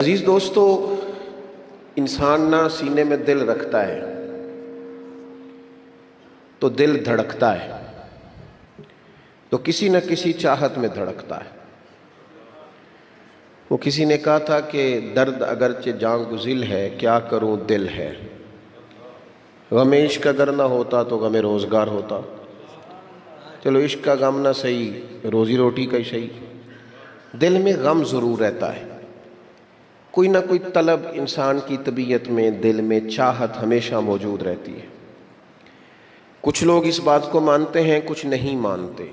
عزیز دوستو، انسان نہ سینے میں دل رکھتا ہے تو دل دھڑکتا ہے، تو کسی نہ کسی چاہت میں دھڑکتا ہے۔ وہ کسی نے کہا تھا کہ درد اگرچہ جان گزل ہے، کیا کروں دل ہے۔ غم عشق اگر نہ ہوتا تو غم روزگار ہوتا۔ چلو عشق کا غم نہ صحیح، روزی روٹی کا ہی صحیح، دل میں غم ضرور رہتا ہے۔ کوئی نہ کوئی طلب انسان کی طبیعت میں، دل میں چاہت ہمیشہ موجود رہتی ہے۔ کچھ لوگ اس بات کو مانتے ہیں، کچھ نہیں مانتے۔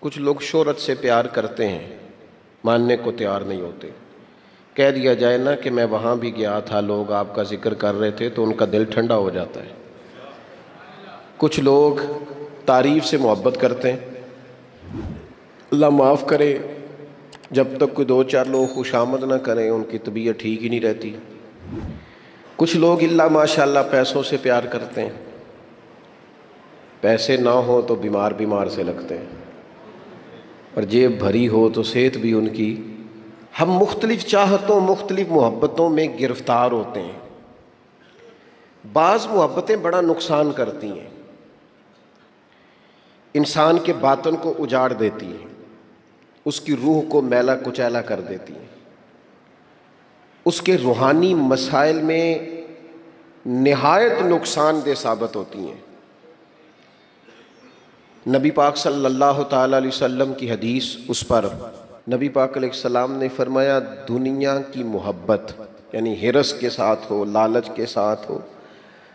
کچھ لوگ شہرت سے پیار کرتے ہیں، ماننے کو تیار نہیں ہوتے۔ کہہ دیا جائے نا کہ میں وہاں بھی گیا تھا، لوگ آپ کا ذکر کر رہے تھے، تو ان کا دل ٹھنڈا ہو جاتا ہے۔ کچھ لوگ تعریف سے محبت کرتے ہیں، اللہ معاف کرے، جب تک کوئی دو چار لوگ خوشامد نہ کریں ان کی طبیعت ٹھیک ہی نہیں رہتی۔ کچھ لوگ اللہ ماشاءاللہ پیسوں سے پیار کرتے ہیں، پیسے نہ ہو تو بیمار بیمار سے لگتے ہیں، اور جیب بھری ہو تو صحت بھی ان کی۔ ہم مختلف چاہتوں، مختلف محبتوں میں گرفتار ہوتے ہیں۔ بعض محبتیں بڑا نقصان کرتی ہیں، انسان کے باطن کو اجاڑ دیتی ہیں، اس کی روح کو میلا کچیلا کر دیتی ہیں، اس کے روحانی مسائل میں نہایت نقصان دہ ثابت ہوتی ہیں۔ نبی پاک صلی اللہ تعالی علیہ وسلم کی حدیث، اس پر نبی پاک علیہ السلام نے فرمایا، دنیا کی محبت یعنی ہرس کے ساتھ ہو، لالچ کے ساتھ ہو،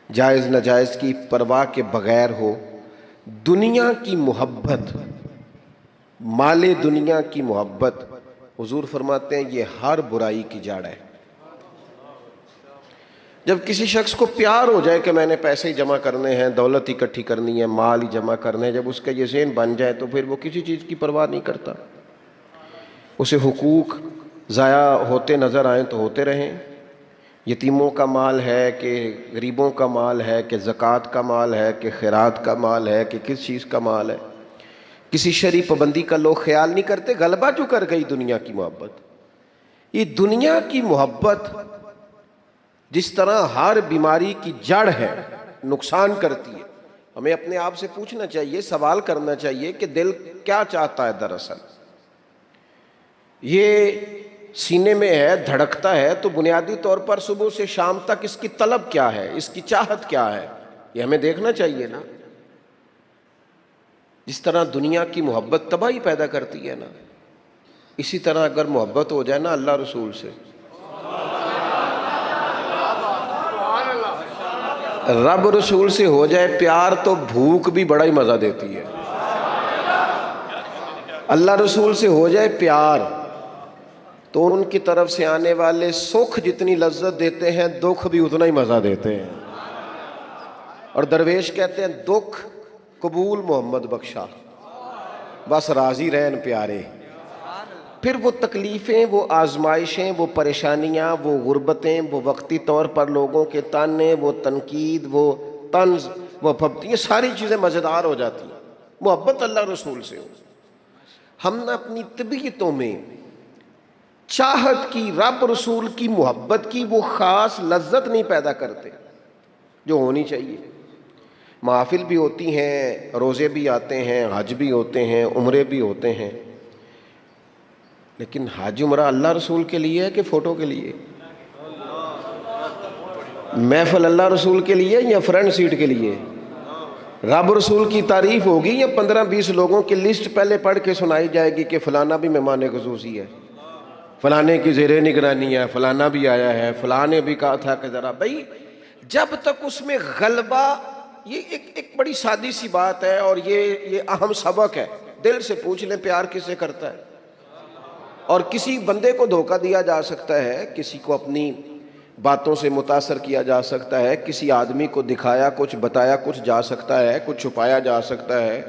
جائز ناجائز کی پرواہ کے بغیر ہو، دنیا کی محبت، مال دنیا کی محبت، حضور فرماتے ہیں یہ ہر برائی کی جڑ ہے۔ جب کسی شخص کو پیار ہو جائے کہ میں نے پیسے ہی جمع کرنے ہیں، دولت اکٹھی کرنی ہے، مال ہی جمع کرنے ہیں، جب اس کا یہ ذہن بن جائے تو پھر وہ کسی چیز کی پرواہ نہیں کرتا۔ اسے حقوق ضائع ہوتے نظر آئیں تو ہوتے رہیں، یتیموں کا مال ہے کہ غریبوں کا مال ہے کہ زکوٰۃ کا مال ہے کہ خیرات کا مال ہے کہ کس چیز کا مال ہے، کسی شرعی پابندی کا لوگ خیال نہیں کرتے۔ غلبہ جو کر گئی دنیا کی محبت، یہ دنیا کی محبت جس طرح ہر بیماری کی جڑ ہے، نقصان کرتی ہے۔ ہمیں اپنے آپ سے پوچھنا چاہیے، سوال کرنا چاہیے کہ دل کیا چاہتا ہے دراصل۔ یہ سینے میں ہے، دھڑکتا ہے، تو بنیادی طور پر صبح سے شام تک اس کی طلب کیا ہے، اس کی چاہت کیا ہے، یہ ہمیں دیکھنا چاہیے نا۔ جس طرح دنیا کی محبت تباہی پیدا کرتی ہے نا، اسی طرح اگر محبت ہو جائے نا اللہ رسول سے، رب رسول سے ہو جائے پیار، تو بھوک بھی بڑا ہی مزہ دیتی ہے۔ اللہ رسول سے ہو جائے پیار تو ان کی طرف سے آنے والے سکھ جتنی لذت دیتے ہیں، دکھ بھی اتنا ہی مزہ دیتے ہیں۔ اور درویش کہتے ہیں، دکھ قبول محمد بخشا، بس راضی رہن پیارے۔ پھر وہ تکلیفیں، وہ آزمائشیں، وہ پریشانیاں، وہ غربتیں، وہ وقتی طور پر لوگوں کے تانے، وہ تنقید، وہ طنز، وہ پھبتی، یہ ساری چیزیں مزیدار ہو جاتی ہیں محبت اللہ رسول سے ہو۔ ہم نہ اپنی طبیعتوں میں چاہت کی، رب رسول کی محبت کی وہ خاص لذت نہیں پیدا کرتے جو ہونی چاہیے۔ محافل بھی ہوتی ہیں، روزے بھی آتے ہیں، حج بھی ہوتے ہیں، عمرے بھی ہوتے ہیں، لیکن حج عمرہ اللہ رسول کے لیے ہے کہ فوٹو کے لیے؟ محفل اللہ رسول کے لیے یا فرنٹ سیٹ کے لیے؟ رب رسول کی تعریف ہوگی یا 15-20 لوگوں کی لسٹ پہلے پڑھ کے سنائی جائے گی کہ فلانا بھی مہمان خصوصی ہے، فلانے کی زیر نگرانی ہے، فلانا بھی آیا ہے، فلانے بھی کہا تھا کہ ذرا بھائی، جب تک اس میں غلبہ، یہ ایک بڑی سادی سی بات ہے، اور یہ اہم سبق ہے۔ دل سے پوچھ لیں پیار کسے کرتا ہے؟ اور کسی بندے کو دھوکہ دیا جا سکتا ہے، کسی کو اپنی باتوں سے متاثر کیا جا سکتا ہے، کسی آدمی کو دکھایا کچھ، بتایا کچھ جا سکتا ہے، کچھ چھپایا جا سکتا ہے۔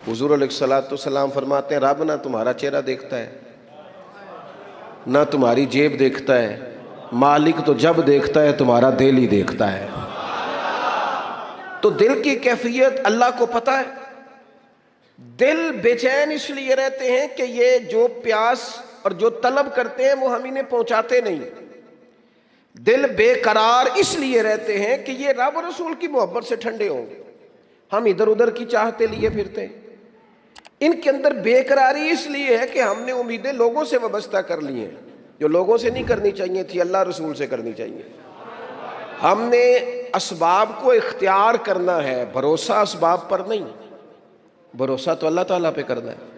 حضور علیہ السلام فرماتے ہیں، رب نہ تمہارا چہرہ دیکھتا ہے، نہ تمہاری جیب دیکھتا ہے، مالک تو جب دیکھتا ہے تمہارا دل ہی دیکھتا ہے۔ تو دل کی کیفیت اللہ کو پتہ ہے۔ دل بے چین اس لیے رہتے ہیں کہ یہ جو پیاس اور جو طلب کرتے ہیں وہ ہم انہیں پہنچاتے نہیں۔ دل بے قرار اس لیے رہتے ہیں کہ یہ رب اور رسول کی محبت سے ٹھنڈے ہوں گے، ہم ادھر ادھر کی چاہتے لیے پھرتے ہیں۔ ان کے اندر بے قراری اس لیے ہے کہ ہم نے امیدیں لوگوں سے وابستہ کر لی ہیں، جو لوگوں سے نہیں کرنی چاہیے تھی، اللہ رسول سے کرنی چاہیے۔ ہم نے اسباب کو اختیار کرنا ہے، بھروسہ اسباب پر نہیں، بھروسہ تو اللہ تعالیٰ پہ کرنا ہے۔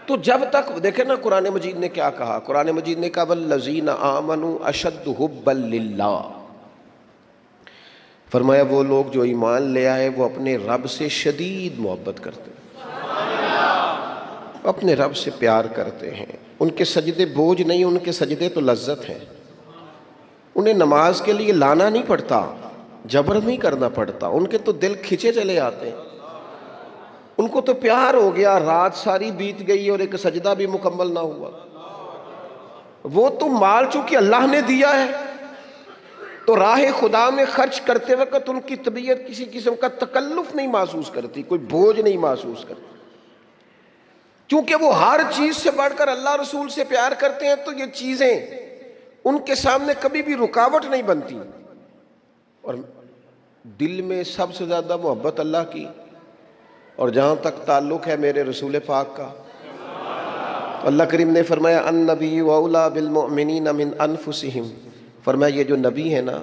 تو جب تک دیکھیں نا قرآن مجید نے کیا کہا، قرآن مجید نے کہا والذین آمنوا اشد حبا للہ، فرمایا وہ لوگ جو ایمان لے آئے وہ اپنے رب سے شدید محبت کرتے ہیں، اپنے رب سے پیار کرتے ہیں۔ ان کے سجدے بوجھ نہیں، ان کے سجدے تو لذت ہیں، انہیں نماز کے لیے لانا نہیں پڑتا، جبر نہیں کرنا پڑتا، ان کے تو دل کھچے چلے آتے ہیں، ان کو تو پیار ہو گیا، رات ساری بیت گئی اور ایک سجدہ بھی مکمل نہ ہوا۔ وہ تو مال چونکہ اللہ نے دیا ہے تو راہ خدا میں خرچ کرتے وقت ان کی طبیعت کسی قسم کا تکلف نہیں محسوس کرتی، کوئی بوجھ نہیں محسوس کرتی، کیونکہ وہ ہر چیز سے بڑھ کر اللہ رسول سے پیار کرتے ہیں، تو یہ چیزیں ان کے سامنے کبھی بھی رکاوٹ نہیں بنتی۔ اور دل میں سب سے زیادہ محبت اللہ کی، اور جہاں تک تعلق ہے میرے رسول پاک کا، تو اللہ کریم نے فرمایا النبی اولیٰ بالمؤمنین من انفسہم، فرمایا یہ جو نبی ہے نا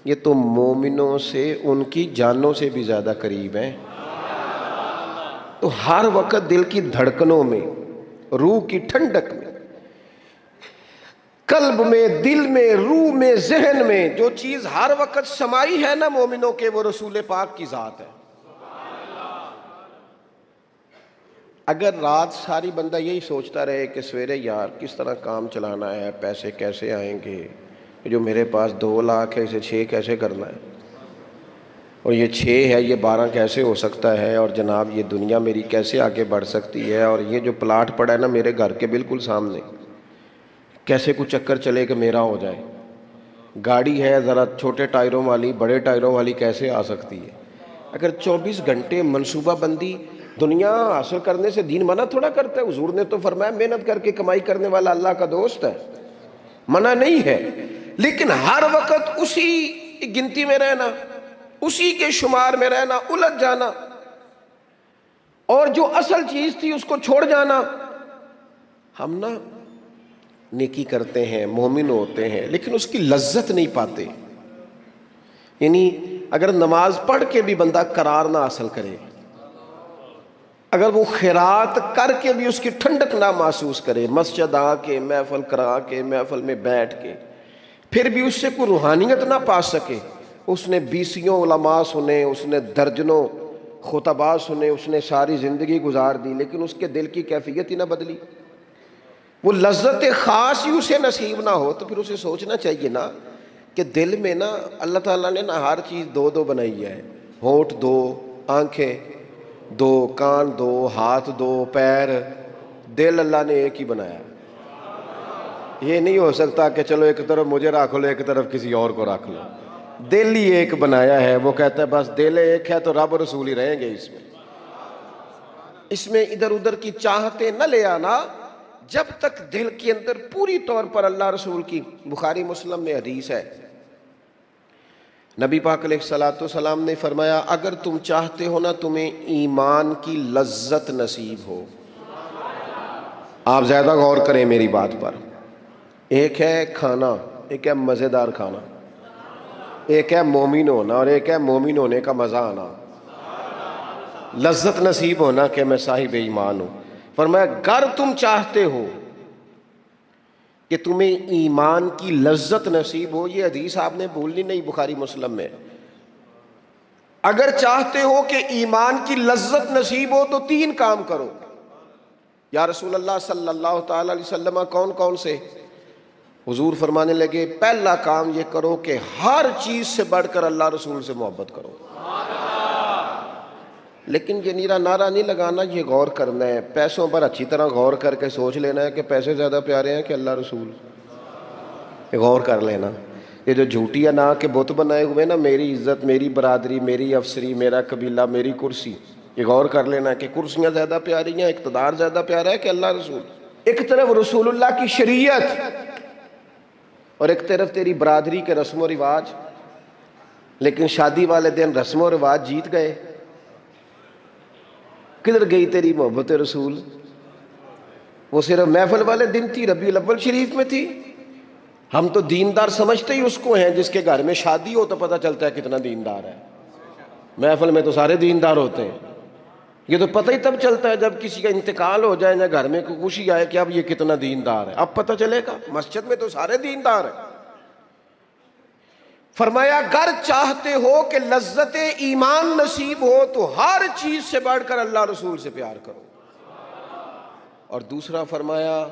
یہ تو مومنوں سے ان کی جانوں سے بھی زیادہ قریب ہیں۔ تو ہر وقت دل کی دھڑکنوں میں، روح کی ٹھنڈک میں، قلب میں، دل میں، روح میں، ذہن میں جو چیز ہر وقت سمائی ہے نا مومنوں کے، وہ رسول پاک کی ذات ہے۔ اگر رات ساری بندہ یہی سوچتا رہے کہ سویرے یار کس طرح کام چلانا ہے، پیسے کیسے آئیں گے، جو میرے پاس 2 لاکھ ہے اسے 6 کیسے کرنا ہے، اور یہ 6 ہے یہ 12 کیسے ہو سکتا ہے، اور جناب یہ دنیا میری کیسے آگے بڑھ سکتی ہے، اور یہ جو پلاٹ پڑا ہے نا میرے گھر کے بالکل سامنے کیسے کچھ چکر چلے کہ میرا ہو جائے، گاڑی ہے ذرا چھوٹے ٹائروں والی بڑے ٹائروں والی کیسے آ سکتی ہے۔ اگر 24 گھنٹے منصوبہ بندی، دنیا حاصل کرنے سے دین منع تھوڑا کرتا ہے، حضور نے تو فرمایا محنت کر کے کمائی کرنے والا اللہ کا دوست ہے، منع نہیں ہے، لیکن ہر وقت اسی گنتی میں رہنا، اسی کے شمار میں رہنا، الجھ جانا، اور جو اصل چیز تھی اس کو چھوڑ جانا۔ ہم نا نیکی کرتے ہیں، مومن ہوتے ہیں، لیکن اس کی لذت نہیں پاتے۔ یعنی اگر نماز پڑھ کے بھی بندہ قرار نہ حاصل کرے، اگر وہ خیرات کر کے بھی اس کی ٹھنڈک نہ محسوس کرے، مسجد آ کے، محفل کرا کے، محفل میں بیٹھ کے، پھر بھی اس سے کوئی روحانیت نہ پا سکے، اس نے 20 علماء سنے، اس نے درجنوں خطباء سنے، اس نے ساری زندگی گزار دی، لیکن اس کے دل کی کیفیت ہی نہ بدلی، وہ لذت خاص ہی اسے نصیب نہ ہو، تو پھر اسے سوچنا چاہیے نا کہ دل میں نا اللہ تعالیٰ نے نا ہر چیز 2 بنائی ہے، ہونٹ 2، آنکھیں 2، کان 2، ہاتھ 2، پیر، دل اللہ نے ایک ہی بنایا۔ یہ نہیں ہو سکتا کہ چلو ایک طرف مجھے رکھ لو ایک طرف کسی اور کو رکھ لو، دل ہی ایک بنایا ہے۔ وہ کہتا ہے بس دل ایک ہے تو رب رسول ہی رہیں گے، اس میں ادھر ادھر کی چاہتے نہ لے آنا، جب تک دل کے اندر پوری طور پر اللہ رسول کی، بخاری مسلم میں حدیث ہے، نبی پاک علیہ الصلوۃ والسلام نے فرمایا اگر تم چاہتے ہو نا تمہیں ایمان کی لذت نصیب ہو، آپ زیادہ غور کریں میری بات پر، ایک ہے کھانا، ایک ہے مزیدار کھانا، ایک ہے مومن ہونا، اور ایک ہے مومن ہونے کا مزہ آنا، لذت نصیب ہونا کہ میں صاحب ایمان ہوں۔ فرمایا اگر تم چاہتے ہو کہ تمہیں ایمان کی لذت نصیب ہو، یہ حدیث آپ نے بھولنی نہیں، بخاری مسلم میں، اگر چاہتے ہو کہ ایمان کی لذت نصیب ہو تو 3 کام کرو۔ یا رسول اللہ صلی اللہ تعالی علیہ وسلم کون کون سے؟ حضور فرمانے لگے پہلا کام یہ کرو کہ ہر چیز سے بڑھ کر اللہ رسول سے محبت کرو۔ لیکن یہ نیرا نعرہ نہیں لگانا، یہ غور کرنا ہے، پیسوں پر اچھی طرح غور کر کے سوچ لینا ہے کہ پیسے زیادہ پیارے ہیں کہ اللہ رسول، یہ غور کر لینا۔ یہ جو جھوٹی انا کے بت بنائے ہوئے نا، میری عزت، میری برادری، میری افسری، میرا قبیلہ، میری کرسی، یہ غور کر لینا کہ کرسیاں زیادہ پیاری ہیں، اقتدار زیادہ پیارا ہے کہ اللہ رسول۔ ایک طرف رسول اللہ کی شریعت، اور ایک طرف تیری برادری کے رسم و رواج، لیکن شادی والے دن رسم و رواج جیت گئے. کدھر گئی تیری محبت رسول؟ وہ صرف محفل والے دن تھی، ربیع الاول شریف میں تھی. ہم تو دیندار سمجھتے ہی اس کو ہیں جس کے گھر میں شادی ہو تو پتہ چلتا ہے کتنا دیندار ہے. محفل میں تو سارے دیندار ہوتے ہیں. یہ تو پتہ ہی تب چلتا ہے جب کسی کا انتقال ہو جائے یا گھر میں کوئی خوشی آئے کہ اب یہ کتنا دیندار ہے. اب پتہ چلے گا. مسجد میں تو سارے دیندار ہیں. فرمایا اگر چاہتے ہو کہ لذت ایمان نصیب ہو تو ہر چیز سے بڑھ کر اللہ رسول سے پیار کرو. اور دوسرا فرمایا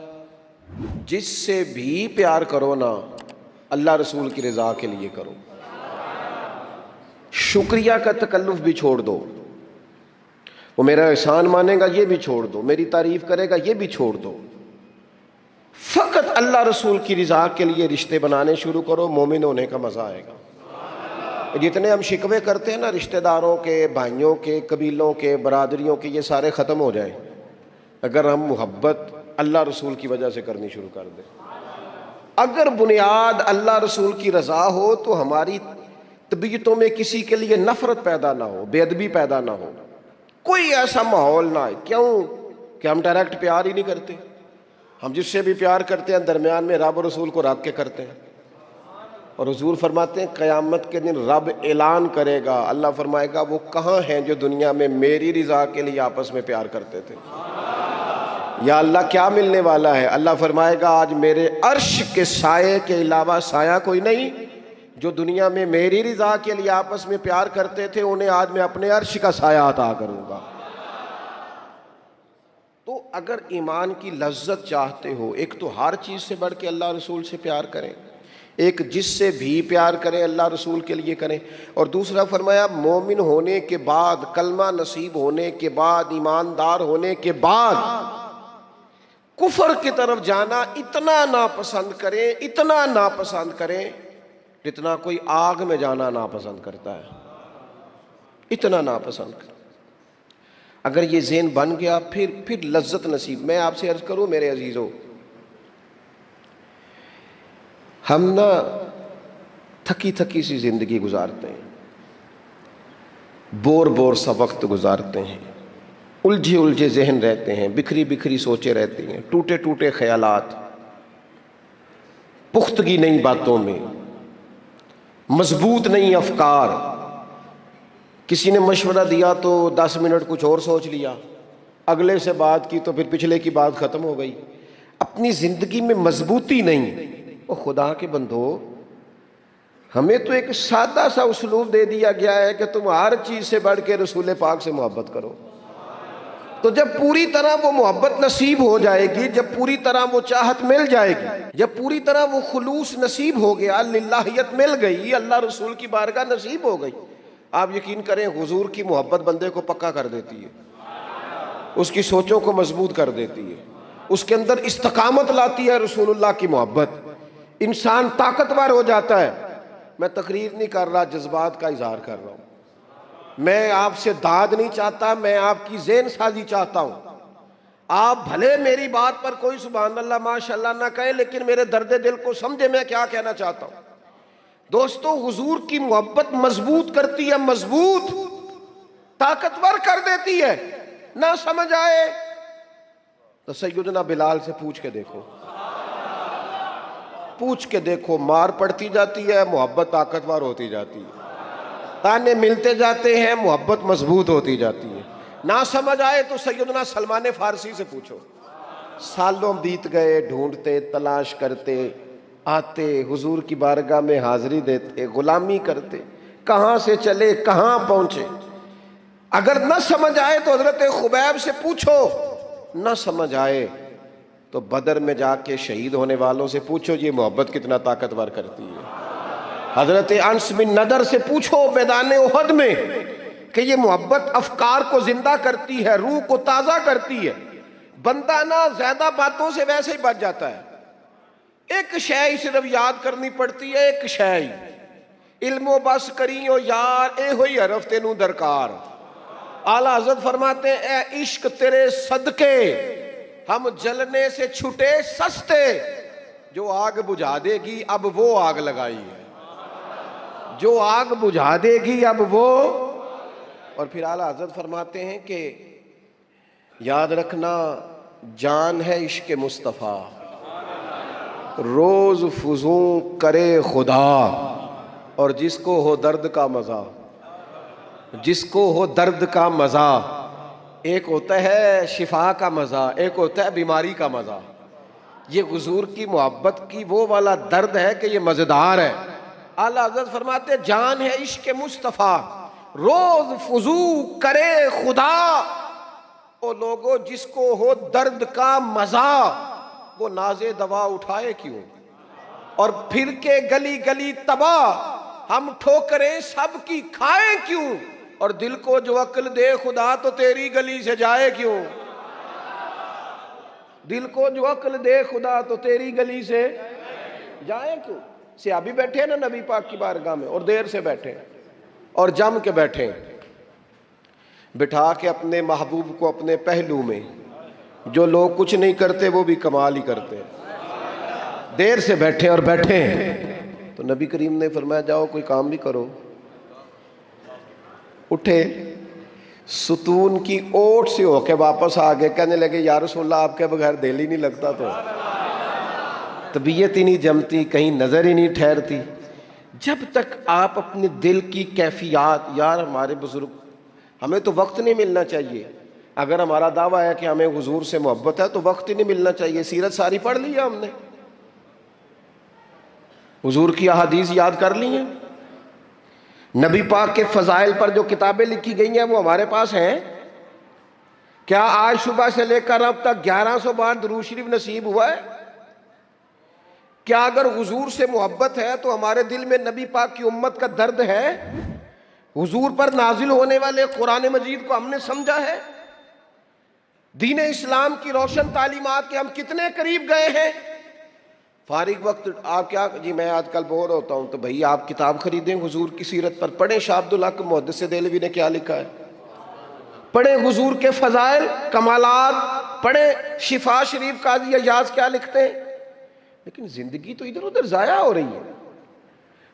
جس سے بھی پیار کرو نا اللہ رسول کی رضا کے لیے کرو. شکریہ کا تکلف بھی چھوڑ دو. وہ میرا احسان مانے گا یہ بھی چھوڑ دو، میری تعریف کرے گا یہ بھی چھوڑ دو. فقط اللہ رسول کی رضا کے لیے رشتے بنانے شروع کرو، مومن ہونے کا مزہ آئے گا. جتنے ہم شکوے کرتے ہیں نا رشتہ داروں کے، بھائیوں کے، قبیلوں کے، برادریوں کے، یہ سارے ختم ہو جائیں اگر ہم محبت اللہ رسول کی وجہ سے کرنی شروع کر دیں. اگر بنیاد اللہ رسول کی رضا ہو تو ہماری طبیعتوں میں کسی کے لیے نفرت پیدا نہ ہو، بے ادبی پیدا نہ ہو، کوئی ایسا ماحول نہ ہے. کیوں کہ ہم ڈائریکٹ پیار ہی نہیں کرتے. ہم جس سے بھی پیار کرتے ہیں درمیان میں رب و رسول کو رکھ کے کرتے ہیں. اور حضور فرماتے ہیں قیامت کے دن رب اعلان کرے گا، اللہ فرمائے گا وہ کہاں ہیں جو دنیا میں میری رضا کے لیے آپس میں پیار کرتے تھے. یا اللہ کیا ملنے والا ہے؟ اللہ فرمائے گا آج میرے عرش کے سائے کے علاوہ سایہ کوئی نہیں. جو دنیا میں میری رضا کے لیے آپس میں پیار کرتے تھے انہیں آج میں اپنے عرش کا سایہ عطا کروں گا. تو اگر ایمان کی لذت چاہتے ہو، ایک تو ہر چیز سے بڑھ کے اللہ رسول سے پیار کریں، ایک جس سے بھی پیار کریں اللہ رسول کے لیے کریں، اور دوسرا فرمایا مومن ہونے کے بعد، کلمہ نصیب ہونے کے بعد، ایماندار ہونے کے بعد کفر کی طرف جانا اتنا ناپسند کریں، اتنا ناپسند کریں جتنا کوئی آگ میں جانا ناپسند کرتا ہے. اتنا ناپسند کریں. اگر یہ ذہن بن گیا پھر لذت نصیب. میں آپ سے عرض کروں میرے عزیزو، ہم نا تھکی تھکی سی زندگی گزارتے ہیں، بور سا وقت گزارتے ہیں، الجھے ذہن رہتے ہیں، بکھری بکھری سوچیں رہتی ہیں، ٹوٹے خیالات، پختگی نہیں باتوں میں، مضبوط نہیں افکار. کسی نے مشورہ دیا تو 10 منٹ کچھ اور سوچ لیا، اگلے سے بات کی تو پھر پچھلے کی بات ختم ہو گئی. اپنی زندگی میں مضبوطی نہیں. او خدا کے بندو، ہمیں تو ایک سادہ سا اسلوب دے دیا گیا ہے کہ تم ہر چیز سے بڑھ کے رسول پاک سے محبت کرو. تو جب پوری طرح وہ محبت نصیب ہو جائے گی، جب پوری طرح وہ چاہت مل جائے گی، جب پوری طرح وہ خلوص نصیب ہو گیا، للہیت مل گئی، اللہ رسول کی بارگاہ نصیب ہو گئی، آپ یقین کریں حضور کی محبت بندے کو پکا کر دیتی ہے، اس کی سوچوں کو مضبوط کر دیتی ہے، اس کے اندر استقامت لاتی ہے. رسول اللہ کی محبت انسان طاقتور ہو جاتا ہے. میں تقریر نہیں کر رہا، جذبات کا اظہار کر رہا ہوں. میں آپ سے داد نہیں چاہتا، میں آپ کی ذہن سازی چاہتا ہوں. آپ بھلے میری بات پر کوئی سبحان اللہ ماشاءاللہ نہ کہیں، لیکن میرے درد دل کو سمجھے میں کیا کہنا چاہتا ہوں. دوستو حضور کی محبت مضبوط کرتی ہے، مضبوط طاقتور کر دیتی ہے. نہ سمجھ آئے تو سیدنا بلال سے پوچھ کے دیکھو، مار پڑتی جاتی ہے، محبت طاقتور ہوتی جاتی ہے، تانے ملتے جاتے ہیں، محبت مضبوط ہوتی جاتی ہے. نہ سمجھ آئے تو سیدنا سلمان فارسی سے پوچھو. سالوں بیت گئے، ڈھونڈتے، تلاش کرتے، آتے حضور کی بارگاہ میں حاضری دیتے، غلامی کرتے، کہاں سے چلے کہاں پہنچے. اگر نہ سمجھ آئے تو حضرت خبیب سے پوچھو، نہ سمجھ آئے تو بدر میں جا کے شہید ہونے والوں سے پوچھو یہ محبت کتنا طاقتور کرتی ہے. حضرت انس بن نضر سے پوچھو میدان احد میں کہ یہ محبت افکار کو زندہ کرتی ہے، روح کو تازہ کرتی ہے. بندہ نا زیادہ باتوں سے ویسے ہی بچ جاتا ہے. ایک شے صرف یاد کرنی پڑتی ہے، ایک شے علم و بس کریو یار، اے ہوئی حرف تینوں درکار. اعلیٰ حضرت فرماتے ہیں اے عشق تیرے صدقے ہم جلنے سے چھٹے سستے. جو آگ بجھا دے گی اب وہ آگ لگائی ہے، جو آگ بجھا دے گی اب وہ. اور پھر اعلیٰ حضرت فرماتے ہیں کہ یاد رکھنا جان ہے عشق مصطفیٰ، روز فزوں کرے خدا، اور جس کو ہو درد کا مزہ، جس کو ہو درد کا مزہ. ایک ہوتا ہے شفا کا مزہ، ایک ہوتا ہے بیماری کا مزہ. یہ حضور کی محبت کی وہ والا درد ہے کہ یہ مزیدار ہے. اعلیٰ حضرت فرماتے جان ہے عشق مصطفیٰ، روز فزو کرے خدا. او لوگو جس کو ہو درد کا مزہ، وہ ناز دوا اٹھائے کیوں، اور پھر کے گلی گلی تباہ ہم ٹھوکریں سب کی کھائیں کیوں، اور دل کو جو عقل دے خدا تو تیری گلی سے جائے کیوں. دل کو جو عقل دے خدا تو تیری گلی سے جائیں کیوں. صحابی بیٹھے ہیں نا نبی پاک کی بارگاہ میں، اور دیر سے بیٹھے اور جم کے بیٹھے، بٹھا کے اپنے محبوب کو اپنے پہلو میں. جو لوگ کچھ نہیں کرتے وہ بھی کمال ہی کرتے ہیں. دیر سے بیٹھے اور بیٹھے تو نبی کریم نے فرمایا جاؤ کوئی کام بھی کرو. اٹھے، ستون کی اوٹ سے ہو کے واپس آ گئے. کہنے لگے یا رسول اللہ آپ کے بغیر دل ہی نہیں لگتا، تو طبیعت ہی نہیں جمتی، کہیں نظر ہی نہیں ٹھہرتی. جب تک آپ اپنے دل کی کیفیات، یار ہمارے بزرگ، ہمیں تو وقت نہیں ملنا چاہیے. اگر ہمارا دعویٰ ہے کہ ہمیں حضور سے محبت ہے تو وقت ہی نہیں ملنا چاہیے. سیرت ساری پڑھ لی ہے ہم نے، حضور کی احادیث یاد کر لی ہیں، نبی پاک کے فضائل پر جو کتابیں لکھی گئی ہیں وہ ہمارے پاس ہیں. کیا آج صبح سے لے کر اب تک 1100 بار درود شریف نصیب ہوا ہے؟ کیا اگر حضور سے محبت ہے تو ہمارے دل میں نبی پاک کی امت کا درد ہے؟ حضور پر نازل ہونے والے قرآن مجید کو ہم نے سمجھا ہے؟ دین اسلام کی روشن تعلیمات کے ہم کتنے قریب گئے ہیں؟ فارغ وقت آپ کیا جی میں آج کل بور ہوتا ہوں، تو بھئی آپ کتاب خریدیں حضور کی سیرت پر، پڑھیں شاہ عبدالحق محدث دہلوی نے کیا لکھا ہے، پڑھیں حضور کے فضائل کمالات، پڑھیں شفا شریف قاضی ایاز کیا لکھتے ہیں. لیکن زندگی تو ادھر ادھر ضائع ہو رہی ہے.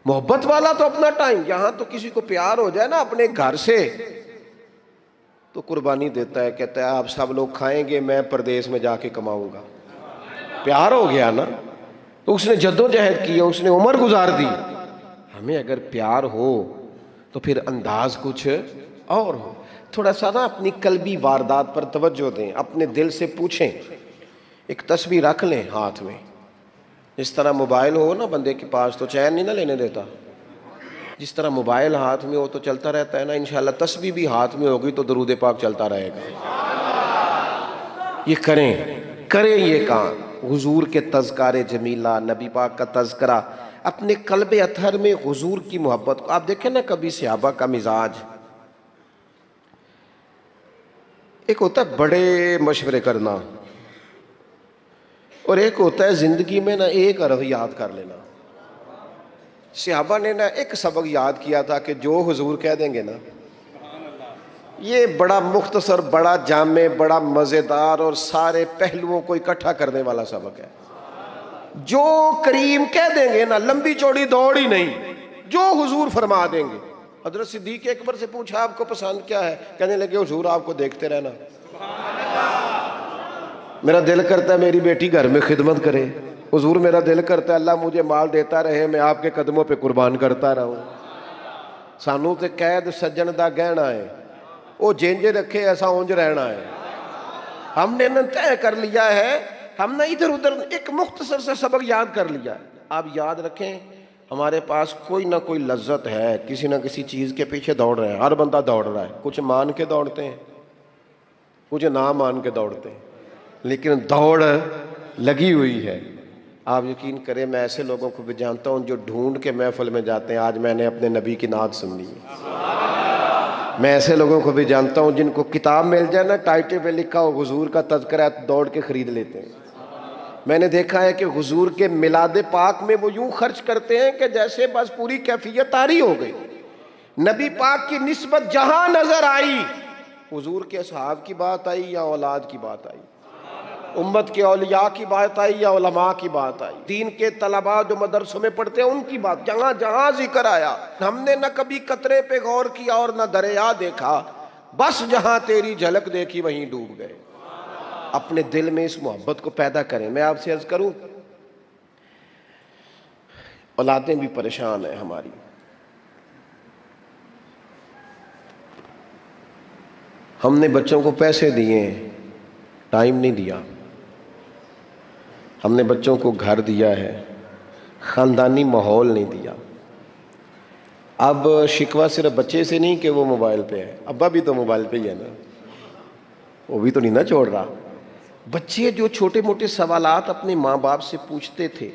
محبت والا تو اپنا ٹائم، یہاں تو کسی کو پیار ہو جائے نا اپنے گھر سے تو قربانی دیتا ہے، کہتا ہے آپ سب لوگ کھائیں گے میں پردیس میں جا کے کماؤں گا. پیار ہو گیا نا، تو اس نے جدوجہد کی، اس نے عمر گزار دی. ہمیں اگر پیار ہو تو پھر انداز کچھ اور ہو. تھوڑا سا نا اپنی قلبی واردات پر توجہ دیں، اپنے دل سے پوچھیں. ایک تسبیح رکھ لیں ہاتھ میں، جس طرح موبائل ہو نا بندے کے پاس تو چین نہیں نہ لینے دیتا، جس طرح موبائل ہاتھ میں ہو تو چلتا رہتا ہے نا، انشاءاللہ تسبیح بھی ہاتھ میں ہوگی تو درود پاک چلتا رہے گا. یہ کریں یہ کام. حضور کے تذکار جمیلہ، نبی پاک کا تذکرہ، اپنے قلب اطہر میں حضور کی محبت کو. آپ دیکھیں نا کبھی صحابہ کا مزاج، ایک ہوتا ہے بڑے مشورے کرنا، اور ایک ہوتا ہے زندگی میں نا ایک حرف یاد کر لینا. صحابہ نے نا ایک سبق یاد کیا تھا کہ جو حضور کہہ دیں گے نا، یہ بڑا مختصر، بڑا جامع، بڑا مزیدار اور سارے پہلوؤں کو اکٹھا کرنے والا سبق ہے. جو کریم کہہ دیں گے نا، لمبی چوڑی دوڑ ہی نہیں، جو حضور فرما دیں گے. حضرت صدیق اکبر سے پوچھا آپ کو پسند کیا ہے؟ کہنے لگے حضور آپ کو دیکھتے رہنا، میرا دل کرتا ہے میری بیٹی گھر میں خدمت کرے. حضور میرا دل کرتا ہے اللہ مجھے مال دیتا رہے، میں آپ کے قدموں پہ قربان کرتا رہوں. سانوں تے قید سجن دا گہنا ہے، وہ جینج رکھے ایسا اونج رہنا ہے. ہم نے نہ طے کر لیا ہے، ہم نے ادھر ادھر ایک مختصر سے سبق یاد کر لیا ہے. آپ یاد رکھیں ہمارے پاس کوئی نہ کوئی لذت ہے، کسی نہ کسی چیز کے پیچھے دوڑ رہے ہیں. ہر بندہ دوڑ رہا ہے، کچھ مان کے دوڑتے ہیں، کچھ نہ مان کے دوڑتے ہیں، لیکن دوڑ لگی ہوئی ہے. آپ یقین کریں میں ایسے لوگوں کو بھی جانتا ہوں جو ڈھونڈ کے محفل میں جاتے ہیں. آج میں نے اپنے نبی کی نعت سننی ہے. میں ایسے لوگوں کو بھی جانتا ہوں جن کو کتاب مل جائے نا ٹائٹل پہ لکھا ہو حضور کا تذکرہ، دوڑ کے خرید لیتے ہیں. میں نے دیکھا ہے کہ حضور کے میلاد پاک میں وہ یوں خرچ کرتے ہیں کہ جیسے بس پوری کیفیت طاری ہو گئی. نبی پاک کی نسبت جہاں نظر آئی، حضور کے اصحاب کی بات آئی یا اولاد کی بات آئی، امت کے اولیاء کی بات آئی یا علماء کی بات آئی؟ دین کے طلباء جو مدرسوں میں پڑھتے ہیں ان کی بات، جہاں جہاں ذکر آیا ہم نے نہ کبھی قطرے پہ غور کیا اور نہ دریا دیکھا، بس جہاں تیری جھلک دیکھی وہیں ڈوب گئے۔ اپنے دل میں اس محبت کو پیدا کریں۔ میں آپ سے عرض کروں، اولادیں بھی پریشان ہیں ہماری، ہم نے بچوں کو پیسے دیے ہیں، ٹائم نہیں دیا، ہم نے بچوں کو گھر دیا ہے، خاندانی ماحول نہیں دیا۔ اب شکوہ صرف بچے سے نہیں کہ وہ موبائل پہ ہے، ابا بھی تو موبائل پہ ہی ہے نا، وہ بھی تو نہیں نا چھوڑ رہا۔ بچے جو چھوٹے موٹے سوالات اپنے ماں باپ سے پوچھتے تھے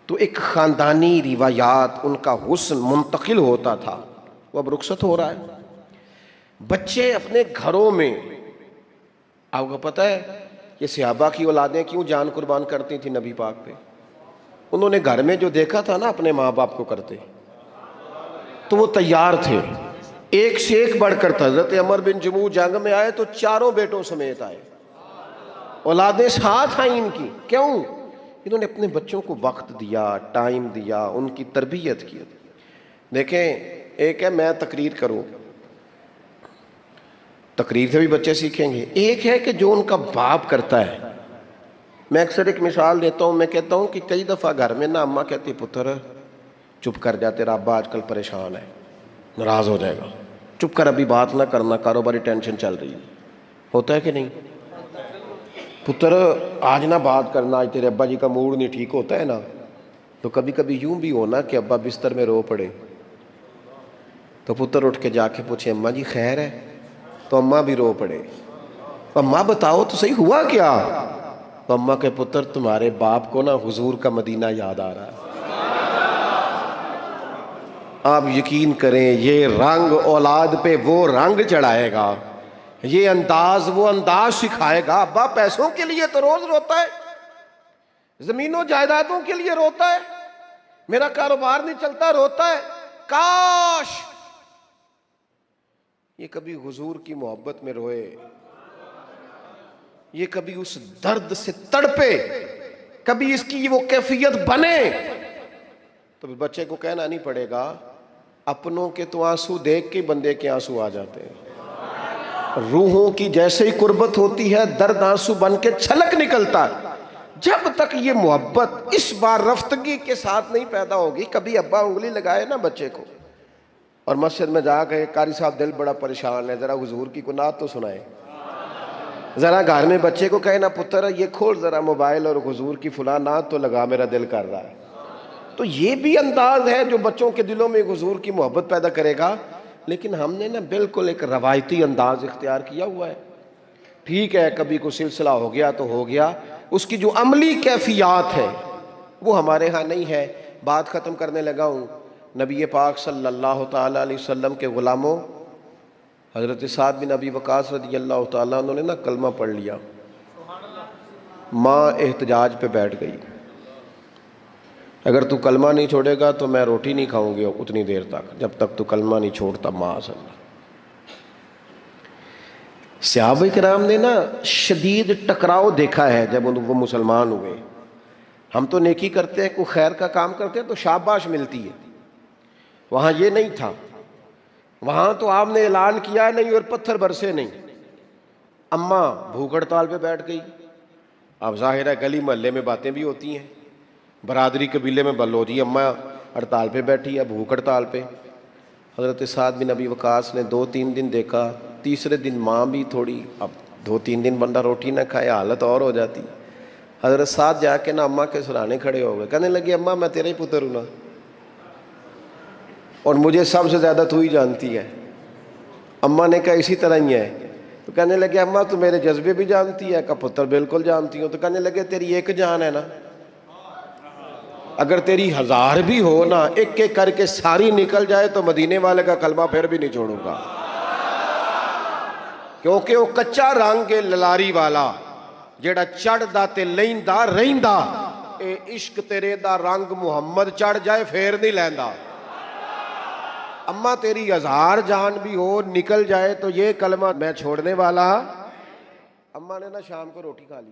تو ایک خاندانی روایات، ان کا حسن منتقل ہوتا تھا، وہ اب رخصت ہو رہا ہے۔ بچے اپنے گھروں میں، آپ کو پتہ ہے یہ صحابہ کی اولادیں کیوں جان قربان کرتی تھی نبی پاک پہ؟ انہوں نے گھر میں جو دیکھا تھا نا اپنے ماں باپ کو کرتے، تو وہ تیار تھے، ایک سے ایک بڑھ کر تھا۔ حضرت عمر بن جموح جنگ میں آئے تو چاروں بیٹوں سمیت آئے، اولادیں ساتھ آئیں ان کی۔ کیوں؟ انہوں نے اپنے بچوں کو وقت دیا، ٹائم دیا، ان کی تربیت کی۔ دیکھیں، ایک ہے میں تقریر کروں، تقریر سے بھی بچے سیکھیں گے، ایک ہے کہ جو ان کا باپ کرتا ہے۔ میں اکثر ایک مثال دیتا ہوں، میں کہتا ہوں کہ کئی دفعہ گھر میں نا اماں کہتی پتر چپ کر جا، تیرا ابا آج کل پریشان ہے، ناراض ہو جائے گا، چپ کر، ابھی بات نہ کرنا، کاروباری ٹینشن چل رہی ہے۔ ہوتا ہے کہ نہیں؟ پتر آج نہ بات کرنا، آج تیرے ابا جی کا موڈ نہیں ٹھیک، ہوتا ہے نا؟ تو کبھی کبھی یوں بھی ہونا کہ ابا بستر میں رو پڑے تو پتر اٹھ کے جا کے پوچھے اماں جی خیر ہے؟ تو اماں بھی رو پڑے، اماں بتاؤ تو صحیح ہوا کیا؟ تو اماں کے پتر تمہارے باپ کو نا حضور کا مدینہ یاد آ رہا ہے۔ آپ یقین کریں یہ رنگ اولاد پہ وہ رنگ چڑھائے گا، یہ انداز وہ انداز سکھائے گا۔ ابا پیسوں کے لیے تو روز روتا ہے، زمینوں جائیدادوں کے لیے روتا ہے، میرا کاروبار نہیں چلتا روتا ہے۔ کاش یہ کبھی حضور کی محبت میں روئے، یہ کبھی اس درد سے تڑپے، کبھی اس کی وہ کیفیت بنے، تو بچے کو کہنا نہیں پڑے گا اپنوں کے تو آنسو دیکھ کے بندے کے آنسو آ جاتے ہیں۔ روحوں کی جیسے ہی قربت ہوتی ہے درد آنسو بن کے چھلک نکلتا ہے۔ جب تک یہ محبت اس بار رفتگی کے ساتھ نہیں پیدا ہوگی، کبھی ابا انگلی لگائے نا بچے کو اور مسجد میں جا کے قاری صاحب دل بڑا پریشان ہے، ذرا حضور کی نعت تو سنائے، ذرا گھر میں بچے کو کہے نا پتر یہ کھول ذرا موبائل اور حضور کی فلاں نعت تو لگا، میرا دل کر رہا ہے۔ تو یہ بھی انداز ہے جو بچوں کے دلوں میں حضور کی محبت پیدا کرے گا۔ لیکن ہم نے نا بالکل ایک روایتی انداز اختیار کیا ہوا ہے۔ ٹھیک ہے کبھی کوئی سلسلہ ہو گیا تو ہو گیا، اس کی جو عملی کیفیات ہے وہ ہمارے ہاں نہیں ہے۔ بات ختم کرنے لگا ہوں۔ نبی پاک صلی اللہ تعالیٰ علیہ وسلم کے غلاموں حضرت سعد بن ابی وقاص رضی اللہ تعالیٰ انہوں نے نا کلمہ پڑھ لیا، ماں احتجاج پہ بیٹھ گئی، اگر تو کلمہ نہیں چھوڑے گا تو میں روٹی نہیں کھاؤں گی اتنی دیر تک جب تک تو کلمہ نہیں چھوڑتا ماں صلی اللہ۔ صحابہ کرام نے نا شدید ٹکراؤ دیکھا ہے جب وہ مسلمان ہوئے۔ ہم تو نیکی کرتے ہیں، کوئی خیر کا کام کرتے ہیں تو شاباش ملتی ہے، وہاں یہ نہیں تھا۔ وہاں تو آپ نے اعلان کیا نہیں اور پتھر برسے نہیں۔ اماں بھوک ہڑتال پہ بیٹھ گئی، اب ظاہر ہے گلی محلے میں باتیں بھی ہوتی ہیں، برادری قبیلے میں بلو جی اماں ہڑتال پہ بیٹھی ہے، بھوک ہڑتال پہ۔ حضرت سعد بن ابی وقاص نے 2-3 دن دیکھا، تیسرے دن ماں بھی تھوڑی، اب 2-3 دن بندہ روٹی نہ کھائے حالت اور ہو جاتی۔ حضرت سعد جا کے نا اماں کے سرانے کھڑے ہو گئے، کہنے لگے اماں میں تیرا ہی پتر ہوں نا، اور مجھے سب سے زیادہ تو ہی جانتی ہے۔ اماں نے کہا اسی طرح ہی ہے، تو کہنے لگے اماں تو میرے جذبے بھی جانتی ہے، کہ پتر بالکل جانتی ہوں۔ تو کہنے لگے تیری ایک جان ہے نا، اگر تیری 1000 بھی ہو نا، ایک ایک کر کے ساری نکل جائے تو مدینے والے کا کلمہ پھر بھی نہیں چھوڑوں گا، کیونکہ وہ کچا رنگ للاری والا جیڑا چڑھ دا تے لیندا رہندا، اے عشق تیرے دا رنگ محمد چڑھ جائے پھر نہیں لیندا۔ اماں تیری 1000 جان بھی ہو نکل جائے تو یہ کلمہ میں چھوڑنے والا۔ اماں نے نا شام کو روٹی کھا لی،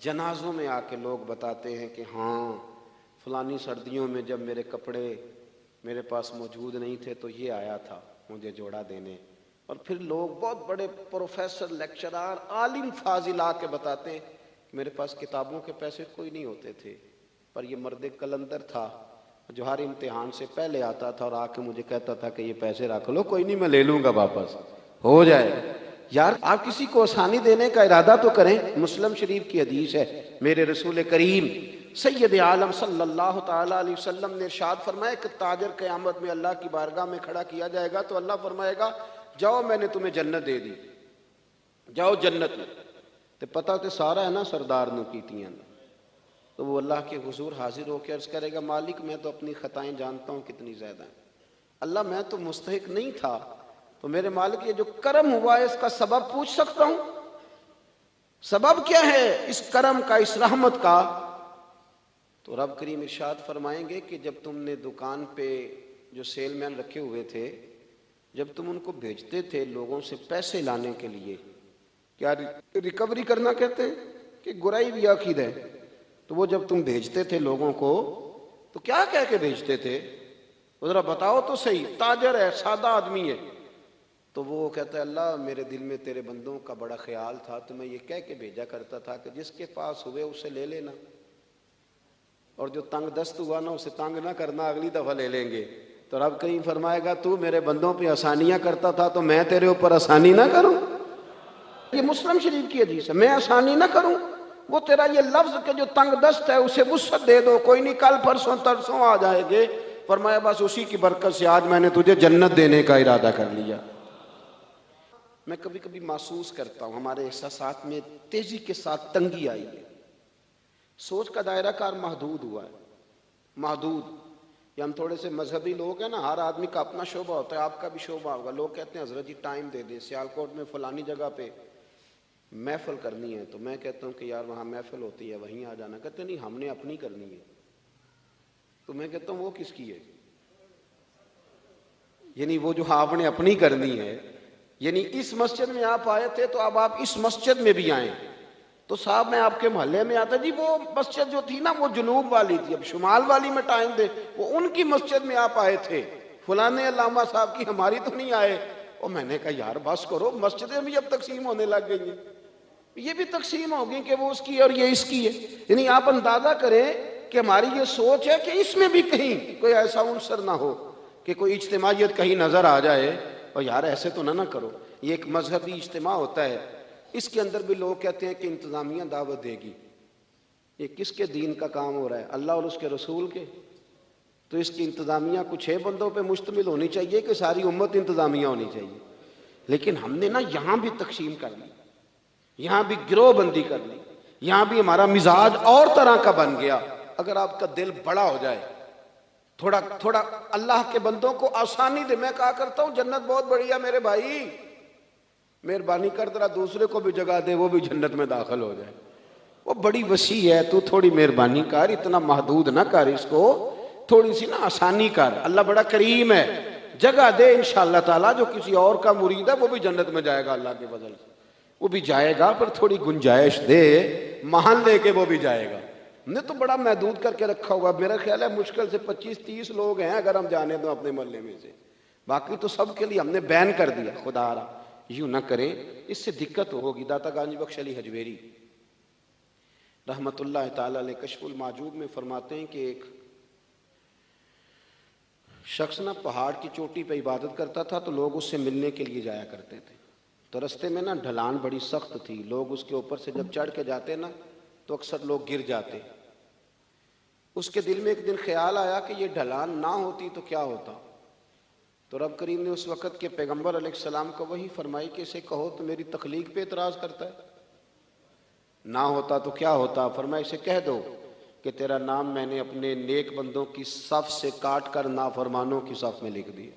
جنازوں میں آ کے لوگ بتاتے ہیں کہ ہاں فلانی سردیوں میں جب میرے کپڑے میرے پاس موجود نہیں تھے تو یہ آیا تھا مجھے جوڑا دینے. اور پھر لوگ بہت بڑے پروفیسر لیکچرار عالم فاضل آ کے بتاتے ہیں کہ میرے پاس کتابوں کے پیسے کوئی نہیں ہوتے تھے، پر یہ مرد کلندر تھا جو ہر امتحان سے پہلے آتا تھا اور آ کے مجھے کہتا تھا کہ یہ پیسے رکھ لو، کوئی نہیں میں لے لوں گا واپس، ہو جائے. یار آپ کسی کو آسانی دینے کا ارادہ تو کریں. مسلم شریف کی حدیث ہے، میرے رسول کریم سید عالم صلی اللہ تعالیٰ علیہ وسلم نے ارشاد فرمایا کہ تاجر قیامت میں اللہ کی بارگاہ میں کھڑا کیا جائے گا تو اللہ فرمائے گا جاؤ میں نے تمہیں جنت دے دی، جاؤ جنت میں. تو پتہ تو سارا ہے نا سردار نے کیتیاں. تو وہ اللہ کے حضور حاضر ہو کے عرض کرے گا مالک میں تو اپنی خطائیں جانتا ہوں کتنی زیادہ ہیں، اللہ میں تو مستحق نہیں تھا، تو میرے مالک یہ جو کرم ہوا ہے اس کا سبب پوچھ سکتا ہوں؟ سبب کیا ہے اس کرم کا، اس رحمت کا؟ تو رب کریم ارشاد فرمائیں گے کہ جب تم نے دکان پہ جو سیل مین رکھے ہوئے تھے، جب تم ان کو بھیجتے تھے لوگوں سے پیسے لانے کے لیے، کیا ریکوری کرنا کہتے ہیں کہ گرائی بھی عقید ہے، تو وہ جب تم بھیجتے تھے لوگوں کو تو کیا کہہ کے بھیجتے تھے؟ ذرا بتاؤ تو صحیح. تاجر ہے، سادہ آدمی ہے، تو وہ کہتا ہے اللہ میرے دل میں تیرے بندوں کا بڑا خیال تھا تو میں یہ کہہ کے بھیجا کرتا تھا کہ جس کے پاس ہوئے اسے لے لینا، اور جو تنگ دست ہوا نا اسے تنگ نہ کرنا، اگلی دفعہ لے لیں گے. تو رب کریم فرمائے گا تو میرے بندوں پہ آسانیاں کرتا تھا تو میں تیرے اوپر آسانی نہ کروں؟ یہ مسلم شریف کی حدیث ہے، میں آسانی نہ کروں؟ وہ تیرا یہ لفظ کہ جو تنگ دست ہے اسے وسعت دے دو، کوئی نہیں کل پرسوں ترسوں آ جائے گے. فرمایا بس اسی کی برکت سے آج میں نے تجھے جنت دینے کا ارادہ کر لیا. میں کبھی کبھی محسوس کرتا ہوں ہمارے احساسات میں تیزی کے ساتھ تنگی آئی ہے، سوچ کا دائرہ کار محدود ہوا ہے، محدود. یہ ہم تھوڑے سے مذہبی لوگ ہیں نا، ہر آدمی کا اپنا شعبہ ہوتا ہے، آپ کا بھی شعبہ ہوگا. لوگ کہتے ہیں حضرت جی ٹائم دے دیں، سیالکوٹ میں فلانی جگہ پہ محفل کرنی ہے، تو میں کہتا ہوں کہ یار وہاں محفل ہوتی ہے وہیں آ جانا. کہتے نہیں ہم نے اپنی کرنی ہے. تو میں کہتا ہوں وہ کس کی ہے؟ یعنی وہ جو آپ نے اپنی کرنی ہے، یعنی اس مسجد میں آپ آئے تھے تو اب آپ اس مسجد میں بھی آئیں. تو صاحب میں آپ کے محلے میں آتا جی وہ مسجد جو تھی نا وہ جنوب والی تھی، اب شمال والی میں ٹائم دے، وہ ان کی مسجد میں آپ آئے تھے، فلانے علامہ صاحب کی، ہماری تو نہیں آئے. اور میں نے کہا یار بس کرو، مسجدیں بھی اب تقسیم ہونے لگ گئی ہیں، یہ بھی تقسیم ہوگی کہ وہ اس کی ہے اور یہ اس کی ہے. یعنی آپ اندازہ کریں کہ ہماری یہ سوچ ہے کہ اس میں بھی کہیں کوئی ایسا عنصر نہ ہو کہ کوئی اجتماعیت کہیں نظر آ جائے. اور یار ایسے تو نہ کرو. یہ ایک مذہبی اجتماع ہوتا ہے، اس کے اندر بھی لوگ کہتے ہیں کہ انتظامیہ دعوت دے گی. یہ کس کے دین کا کام ہو رہا ہے؟ اللہ اور اس کے رسول کے. تو اس کی انتظامیہ کچھ 6 بندوں پہ مشتمل ہونی چاہیے کہ ساری امت انتظامیہ ہونی چاہیے؟ لیکن ہم نے نا یہاں بھی تقسیم کر لی، یہاں بھی گروہ بندی کر لی، یہاں بھی ہمارا مزاج اور طرح کا بن گیا. اگر آپ کا دل بڑا ہو جائے، تھوڑا اللہ کے بندوں کو آسانی دے. میں کہا کرتا ہوں جنت بہت بڑی ہے میرے بھائی، مہربانی کر ذرا دوسرے کو بھی جگہ دے وہ بھی جنت میں داخل ہو جائے. وہ بڑی وسیع ہے، تو تھوڑی مہربانی کر، اتنا محدود نہ کر اس کو، تھوڑی سی نا آسانی کر. اللہ بڑا کریم ہے، جگہ دے انشاءاللہ تعالیٰ. جو کسی اور کا مرید ہے وہ بھی جنت میں جائے گا اللہ کے فضل سے، وہ بھی جائے گا، پر تھوڑی گنجائش دے، محل کے وہ بھی جائے گا. ہم نے تو بڑا محدود کر کے رکھا ہوا. میرا خیال ہے مشکل سے 25-30 لوگ ہیں اگر ہم جانے دوں اپنے محلے میں سے، باقی تو سب کے لیے ہم نے بین کر دیا. خدا را یوں نہ کریں، اس سے دقت ہوگی. داتا گانجی بخش علی حجویری رحمت اللہ تعالی علیہ کشف المعجوب میں فرماتے ہیں کہ ایک شخص نہ پہاڑ کی چوٹی پہ عبادت کرتا تھا تو لوگ اس سے ملنے کے لیے جایا کرتے تھے. تو رستے میں نا ڈھلان بڑی سخت تھی، لوگ اس کے اوپر سے جب چڑھ کے جاتے نا تو اکثر لوگ گر جاتے. اس کے دل میں ایک دن خیال آیا کہ یہ ڈھلان نہ ہوتی تو کیا ہوتا. تو رب کریم نے اس وقت کے پیغمبر علیہ السلام کو وہی فرمائی کہ اسے کہو تو میری تخلیق پہ اعتراض کرتا ہے، نہ ہوتا تو کیا ہوتا. فرمایا اسے کہہ دو کہ تیرا نام میں نے اپنے نیک بندوں کی صف سے کاٹ کر نافرمانوں کی صف میں لکھ دیا.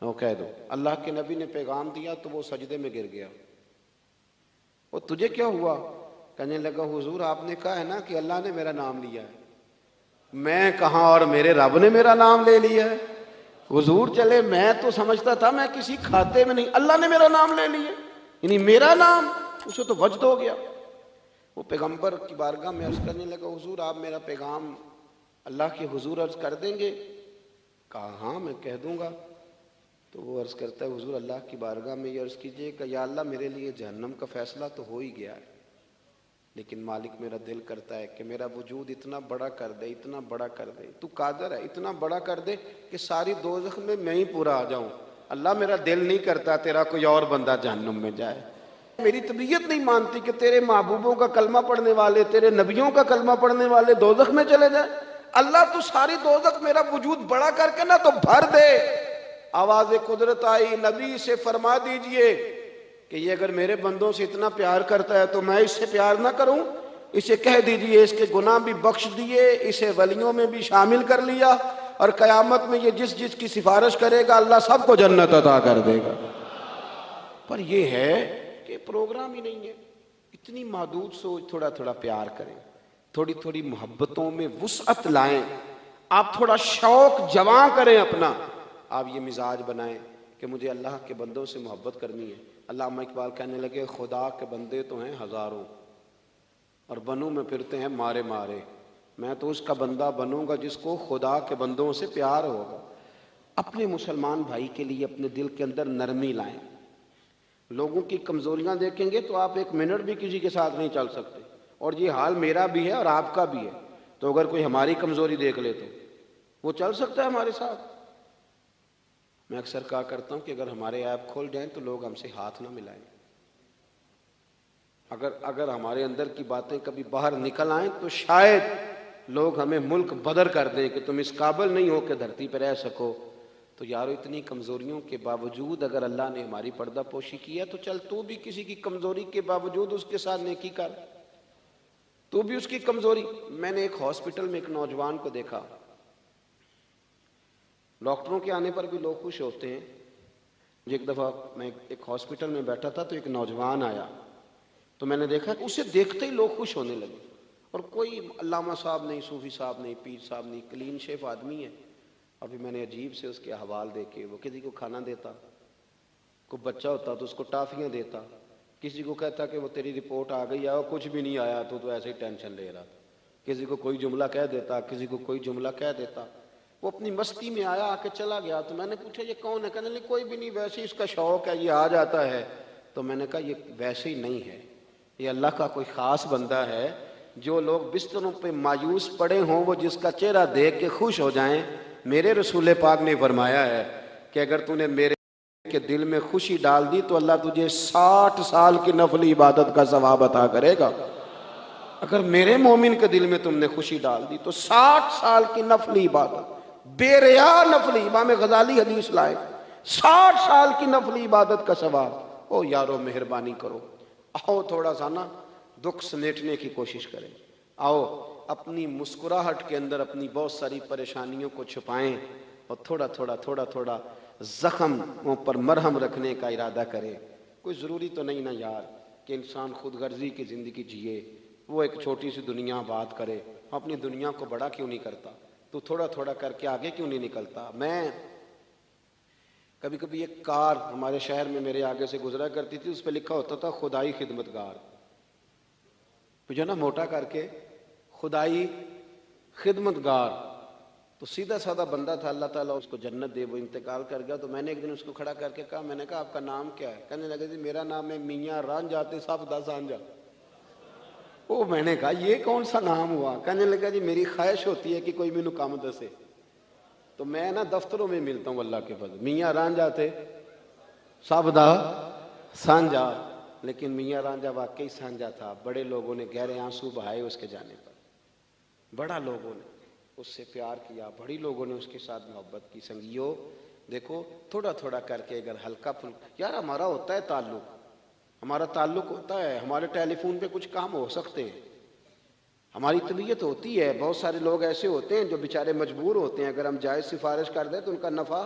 وہ کہہ دو. اللہ کے نبی نے پیغام دیا تو وہ سجدے میں گر گیا. وہ تجھے کیا ہوا؟ کہنے لگا حضور آپ نے کہا ہے نا کہ اللہ نے میرا نام لیا ہے. میں کہاں اور میرے رب نے میرا نام لے لیا ہے. حضور چلے میں تو سمجھتا تھا میں کسی کھاتے میں نہیں، اللہ نے میرا نام لے لیا، یعنی میرا نام. اسے تو وجد ہو گیا. وہ پیغمبر کی بارگاہ میں عرض کرنے لگا حضور آپ میرا پیغام اللہ کے حضور عرض کر دیں گے؟ کہا ہاں میں کہہ دوں گا۔ تو وہ عرض کرتا ہے حضور اللہ کی بارگاہ میں یہ عرض کیجئے کہ یا اللہ میرے لیے جہنم کا فیصلہ تو ہو ہی گیا ہے، لیکن مالک میرا دل کرتا ہے کہ میرا وجود اتنا بڑا کر دے، اتنا بڑا کر دے، تو قادر ہے اتنا بڑا کر دے کہ ساری دوزخ میں ہی پورا آ جاؤں۔ اللہ میرا دل نہیں کرتا تیرا کوئی اور بندہ جہنم میں جائے۔ میری طبیعت نہیں مانتی کہ تیرے محبوبوں کا کلمہ پڑھنے والے، تیرے نبیوں کا کلمہ پڑھنے والے دوزخ میں چلے جائیں۔ اللہ تو ساری دوزخ میرا وجود بڑا کر کے نہ تو بھر دے۔ آواز قدرت آئی، نبی سے فرما دیجئے کہ یہ اگر میرے بندوں سے اتنا پیار کرتا ہے تو میں اس سے پیار نہ کروں؟ اسے کہہ دیجئے اس کے گناہ بھی بخش دیے، اسے ولیوں میں بھی شامل کر لیا، اور قیامت میں یہ جس جس کی سفارش کرے گا اللہ سب کو جنت عطا کر دے گا۔ پر یہ ہے کہ پروگرام ہی نہیں ہے۔ اتنی محدود سوچ، تھوڑا تھوڑا پیار کریں، تھوڑی تھوڑی محبتوں میں وسعت لائیں، آپ تھوڑا شوق جواں کریں اپنا، آپ یہ مزاج بنائیں کہ مجھے اللہ کے بندوں سے محبت کرنی ہے۔ علامہ اقبال کہنے لگے خدا کے بندے تو ہیں ہزاروں اور بنوں میں پھرتے ہیں مارے مارے، میں تو اس کا بندہ بنوں گا جس کو خدا کے بندوں سے پیار ہوگا۔ اپنے مسلمان بھائی کے لیے اپنے دل کے اندر نرمی لائیں۔ لوگوں کی کمزوریاں دیکھیں گے تو آپ ایک منٹ بھی کسی کے ساتھ نہیں چل سکتے، اور یہ حال میرا بھی ہے اور آپ کا بھی ہے۔ تو اگر کوئی ہماری کمزوری دیکھ لے تو وہ چل سکتا ہے ہمارے ساتھ؟ میں اکثر کہا کرتا ہوں کہ اگر ہمارے ایپ کھول جائیں تو لوگ ہم سے ہاتھ نہ ملائیں۔ اگر ہمارے اندر کی باتیں کبھی باہر نکل آئیں تو شاید لوگ ہمیں ملک بدر کر دیں کہ تم اس قابل نہیں ہو کہ دھرتی پہ رہ سکو۔ تو یارو اتنی کمزوریوں کے باوجود اگر اللہ نے ہماری پردہ پوشی کی ہے تو چل تو بھی کسی کی کمزوری کے باوجود اس کے ساتھ نیکی کر، تو بھی اس کی کمزوری۔ میں نے ایک ہاسپٹل میں ایک نوجوان کو دیکھا، ڈاکٹروں کے آنے پر بھی لوگ خوش ہوتے ہیں۔ ایک دفعہ میں ایک ہاسپٹل میں بیٹھا تھا تو ایک نوجوان آیا، تو میں نے دیکھا کہ اسے دیکھتے ہی لوگ خوش ہونے لگے، اور کوئی علامہ صاحب نہیں، صوفی صاحب نہیں، پیر صاحب نہیں، کلین شیف آدمی ہے۔ ابھی میں نے عجیب سے اس کے احوال دیکھے، وہ کسی کو کھانا دیتا، کوئی بچہ ہوتا تو اس کو ٹافیاں دیتا، کسی کو کہتا کہ وہ تیری رپورٹ آ گئی ہے اور کچھ بھی نہیں آیا تو ایسے ہی ٹینشن لے رہا تھا، کسی کو کوئی جملہ کہہ دیتا، کسی کو کوئی جملہ کہہ دیتا۔ وہ اپنی مستی میں آیا، آ کے چلا گیا۔ تو میں نے پوچھا یہ کون ہے؟ کہنے لگے کوئی بھی نہیں، ویسے ہی اس کا شوق ہے، یہ آ جاتا ہے۔ تو میں نے کہا یہ ویسے ہی نہیں ہے، یہ اللہ کا کوئی خاص بندہ ہے۔ جو لوگ بستروں پہ مایوس پڑے ہوں وہ جس کا چہرہ دیکھ کے خوش ہو جائیں۔ میرے رسول پاک نے فرمایا ہے کہ اگر تو نے میرے کے دل میں خوشی ڈال دی تو اللہ تجھے 60 سال کی نفلی عبادت کا ثواب عطا کرے گا۔ اگر میرے مومن کے دل میں تم نے خوشی ڈال دی تو 60 سال کی نفلی عبادت، بے ریا نفلی، امام غزالی حدیث لائے، 60 سال کی نفلی عبادت کا ثواب۔ او یارو مہربانی کرو، آؤ تھوڑا سا نا دکھ سمیٹنے کی کوشش کریں، آؤ اپنی مسکراہٹ کے اندر اپنی بہت ساری پریشانیوں کو چھپائیں، اور تھوڑا تھوڑا زخموں پر مرہم رکھنے کا ارادہ کریں۔ کوئی ضروری تو نہیں نا یار کہ انسان خود غرضی کی زندگی جیے، وہ ایک چھوٹی سی دنیا بات کرے، اپنی دنیا کو بڑا کیوں نہیں کرتا؟ تو تھوڑا تھوڑا کر کے آگے کیوں نہیں نکلتا؟ میں کبھی کبھی ایک کار ہمارے شہر میں میرے آگے سے گزرا کرتی تھی، اس پہ لکھا ہوتا تھا خدائی خدمتگار، جو نا موٹا کر کے خدائی خدمتگار۔ تو سیدھا سادہ بندہ تھا، اللہ تعالیٰ اس کو جنت دے، وہ انتقال کر گیا۔ تو میں نے ایک دن اس کو کھڑا کر کے کہا، میں نے کہا آپ کا نام کیا ہے؟ کہنے لگے جی میرا نام ہے میاں رانجھا تے سب دا سانجھا۔ او میں نے کہا یہ کون سا نام ہوا؟ کہنے لگا جی میری خواہش ہوتی ہے کہ کوئی مینوں کام دسے، تو میں نا دفتروں میں ملتا ہوں اللہ کے فضل، میاں رانجھا تے سب دا سانجھا۔ لیکن میاں رانجھا واقعی سانجھا تھا۔ بڑے لوگوں نے گہرے آنسو بہائے اس کے جانے پر، بڑا لوگوں نے اس سے پیار کیا، بڑی لوگوں نے اس کے ساتھ محبت کی۔ سنگیو دیکھو تھوڑا تھوڑا کر کے اگر ہلکا پھلکا، یار ہمارا ہوتا ہے تعلق، ہمارا تعلق ہوتا ہے، ہمارے ٹیلی فون پہ کچھ کام ہو سکتے ہیں، ہماری طبیعت ہوتی ہے۔ بہت سارے لوگ ایسے ہوتے ہیں جو بیچارے مجبور ہوتے ہیں، اگر ہم جائز سفارش کر دیں تو ان کا نفع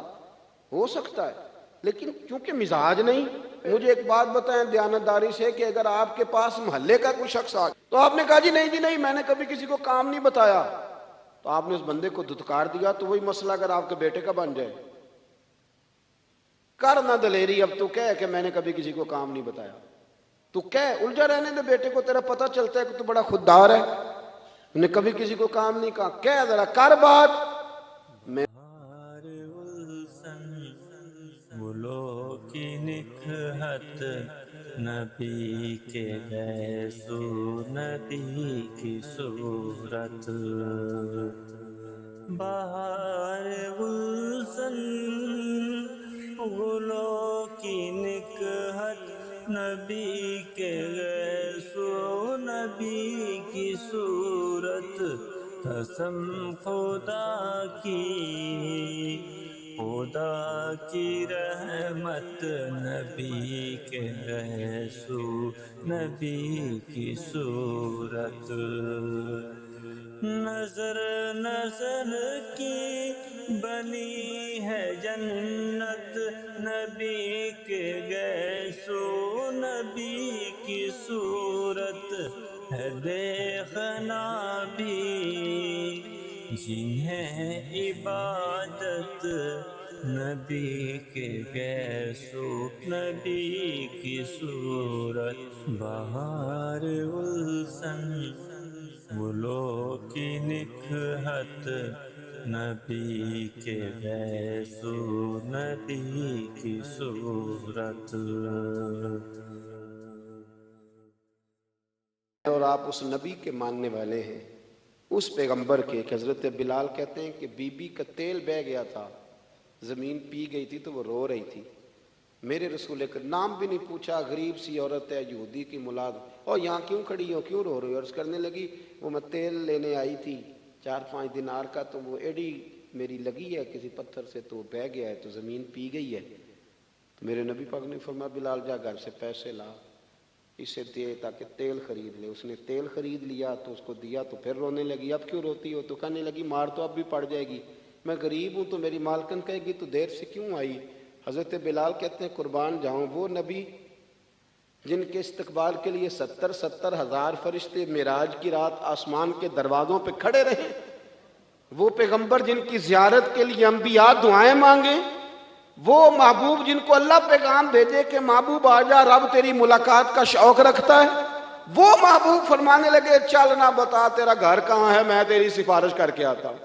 ہو سکتا ہے، لیکن کیونکہ مزاج نہیں۔ مجھے ایک بات بتائیں دیانتداری سے کہ اگر آپ کے پاس محلے کا کوئی شخص آ تو آپ نے کہا جی نہیں میں نے کبھی کسی کو کام نہیں بتایا، تو آپ نے اس بندے کو دھتکار دیا، تو وہی مسئلہ اگر آپ کے بیٹے کا بن جائے، کر نہ دلیری، اب تو کہہ کہ میں نے کبھی کسی کو کام نہیں بتایا۔ تو کہہ الجھا رہنے دے بیٹے کو, تیرا پتہ چلتا ہے کہ تو بڑا خوددار ہے, نے کبھی کسی کو کام نہیں کہا. کہہ ذرا کر بات. میں گلو کی نکہت نبی کے گیسو نبی کی صورت, بہار گلشن گلو کی نکہت نبی کے گیسو نبی کی صورت, قسم خدا کی رحمت نبی کے گیسو نبی کی صورت, نظر نظر کی بنی ہے جنت نبی کے گیسو نبی کی صورت, ہے دیکھنا بھی جنہیں عبادت نبی کے گیسو نبی کی صورت, بہار گلشن گلو کی نکہت نبی کے گیسو نبی کی صورت. اور آپ اس نبی کے ماننے والے ہیں, اس پیغمبر کے. کہ حضرت بلال کہتے ہیں کہ بی بی کا تیل بہہ گیا تھا, زمین پی گئی تھی تو وہ رو رہی تھی. میرے رسول کا نام بھی نہیں پوچھا, غریب سی عورت ہے, یہودی کی ملاد, اور یہاں کیوں کھڑی ہو, کیوں رو رہی ہو؟ عرض کرنے لگی وہ میں تیل لینے آئی تھی 4-5 دینار کا, تو وہ ایڈی میری لگی ہے کسی پتھر سے, تو بہہ گیا ہے, تو زمین پی گئی ہے. تو میرے نبی پاک نے فرمایا بلال جا گھر سے پیسے لا, اسے دے تاکہ تیل خرید لے. اس نے تیل خرید لیا تو اس کو دیا, تو پھر رونے لگی. اب کیوں روتی ہو؟ تو کہنے لگی مار تو اب بھی پڑ جائے گی, میں غریب ہوں, تو میری مالکن کہے گی تو دیر سے کیوں آئی. حضرت بلال کہتے ہیں قربان جاؤں وہ نبی جن کے استقبال کے لیے 70 ہزار فرشتے معراج کی رات آسمان کے دروازوں پہ کھڑے رہے, وہ پیغمبر جن کی زیارت کے لیے انبیاء دعائیں مانگے, وہ محبوب جن کو اللہ پیغام بھیجے کہ محبوب آ جا, رب تیری ملاقات کا شوق رکھتا ہے, وہ محبوب فرمانے لگے چل نہ بتا تیرا گھر کہاں ہے, میں تیری سفارش کر کے آتا ہوں.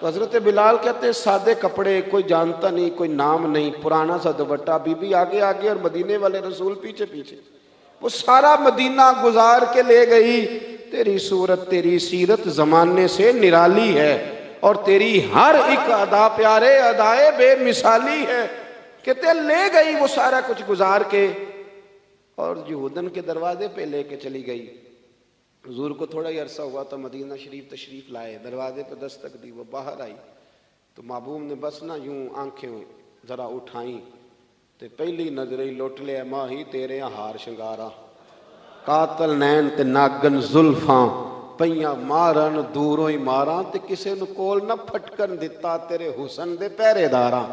تو حضرت بلال کہتے ہیں سادے کپڑے, کوئی جانتا نہیں, کوئی نام نہیں, پرانا سا دوپٹہ, بی بی آگے آگے اور مدینے والے رسول پیچھے پیچھے. وہ سارا مدینہ گزار کے لے گئی. تیری صورت تیری سیرت زمانے سے نرالی ہے, اور تیری ہر ایک ادا پیارے ادائے بے مثالی ہے. کہتے لے گئی وہ سارا کچھ گزار کے, اور یہودن کے دروازے پہ لے کے چلی گئی. حضور کو تھوڑا ہی عرصہ ہوا تو مدینہ شریف تشریف لائے, دروازے پہ دستک دی, وہ باہر آئی تو محبوب نے بس نہ یوں آنکھیں ذرا اٹھائیں, تے پہلی نظر ہی لٹ لیا ماہی تیرے ہار شنگارا, قاتل نین تے ناگن زلفاں پئیاں مارن دوروں ہی ماراں, تے کسے نو کول نہ پھٹکن دتا تیرے حسن دے پہرے داراں.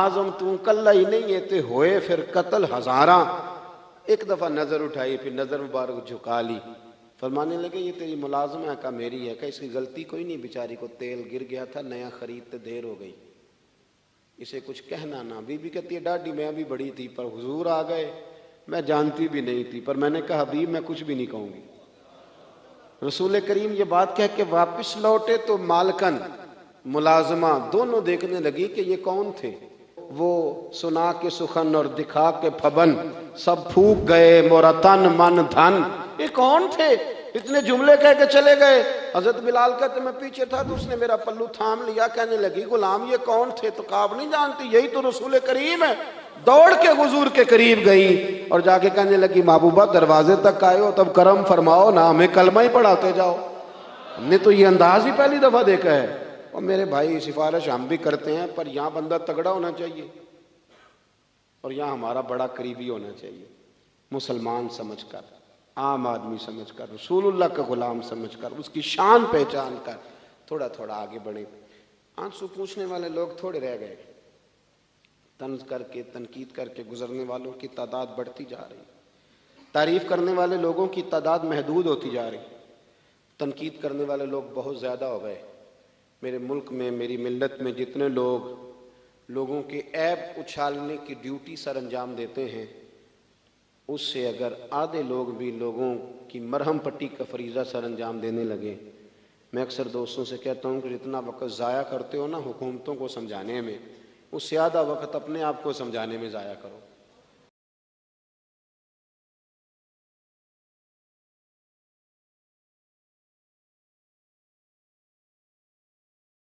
آزم تو کلہ ہی نہیں ہے تے ہوئے پھر قتل ہزاراں. ایک دفعہ نظر اٹھائی, پھر نظر مبارک جھکا لی, فرمانے لگے یہ تیری ملازمہ ہے؟ کہا میری ہے. کہ اس کی غلطی کوئی نہیں, بیچاری کو تیل گر گیا تھا, نیا خریدتے دیر ہو گئی, اسے کچھ کہنا نہ. بی بی کہتی ہے ڈاڈی میں بھی بڑی تھی, پر حضور آ گئے, میں جانتی بھی نہیں تھی, پر میں نے کہا حبیب میں کچھ بھی نہیں کہوں گی. رسول کریم یہ بات کہہ کے واپس لوٹے تو مالکن ملازمہ دونوں دیکھنے لگی کہ یہ کون تھے. وہ سنا کے سخن اور دکھا کے پھبن, سب پھوک گئے مورا تن من دھن. یہ کون تھے؟ اتنے جملے کہہ کے چلے گئے. حضرت بلال کہتے میں پیچھے تھا تو اس نے میرا پلو تھام لیا, کہنے لگی غلام یہ کون تھے؟ تو کہا آپ نہیں جانتی, یہی تو رسول کریم ہے. دوڑ کے حضور کے قریب گئی اور جا کے کہنے لگی محبوبہ دروازے تک آئے ہو تب کرم فرماؤ نا, ہمیں کلمہ ہی پڑھاتے جاؤ. ہم نے تو یہ انداز ہی پہلی دفعہ دیکھا ہے. اور میرے بھائی سفارش ہم بھی کرتے ہیں, پر یہاں بندہ تگڑا ہونا چاہیے, اور یہاں ہمارا بڑا قریبی ہونا چاہیے. مسلمان سمجھ کر, عام آدمی سمجھ کر, رسول اللہ کا غلام سمجھ کر, اس کی شان پہچان کر تھوڑا تھوڑا آگے بڑھیں. آنسو پوچھنے والے لوگ تھوڑے رہ گئے, طنز کر کے تنقید کر کے گزرنے والوں کی تعداد بڑھتی جا رہی, تعریف کرنے والے لوگوں کی تعداد محدود ہوتی جا رہی, تنقید کرنے والے لوگ بہت زیادہ ہو گئے. میرے ملک میں, میری ملت میں جتنے لوگوں کے عیب اچھالنے کی ڈیوٹی سر انجام دیتے ہیں, اس سے اگر آدھے لوگ بھی لوگوں کی مرہم پٹی کا فریضہ سر انجام دینے لگے، میں اکثر دوستوں سے کہتا ہوں کہ جتنا وقت ضائع کرتے ہو نا حکومتوں کو سمجھانے میں، اس سے آدھا وقت اپنے آپ کو سمجھانے میں ضائع کرو۔